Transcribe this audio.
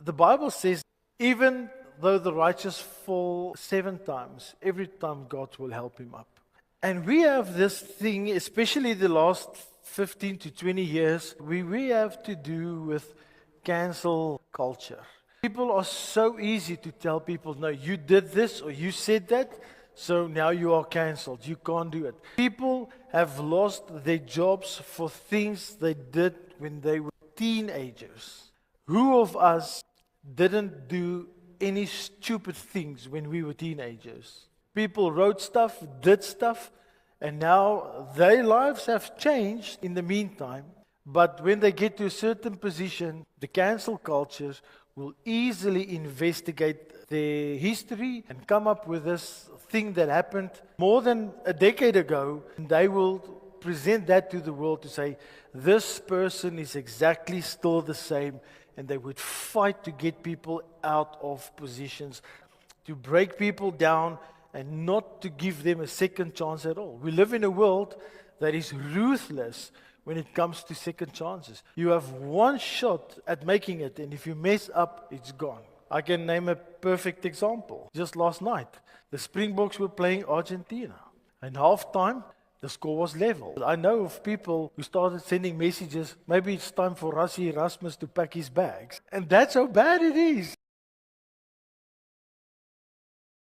The Bible says, even though the righteous fall 7 times, every time God will help him up. And we have this thing, especially the last 15 to 20 years, we have to do with cancel culture. People are so easy to tell people, no, you did this or you said that, so now you are cancelled. You can't do it. People have lost their jobs for things they did when they were teenagers. Who of us didn't do any stupid things when we were teenagers? People wrote stuff, did stuff, and now their lives have changed in the meantime. But when they get to a certain position, the cancel cultures will easily investigate their history and come up with this thing that happened more than a decade ago. And they will present that to the world to say, this person is exactly still the same. And they would fight to get people out of positions, to break people down, and not to give them a second chance at all. We live in a world that is ruthless when it comes to second chances. You have one shot at making it, and if you mess up, it's gone. I can name a perfect example. Just last night, the Springboks were playing Argentina. And halftime, the score was level. I know of people who started sending messages, maybe it's time for Rassie Erasmus to pack his bags. And that's how bad it is.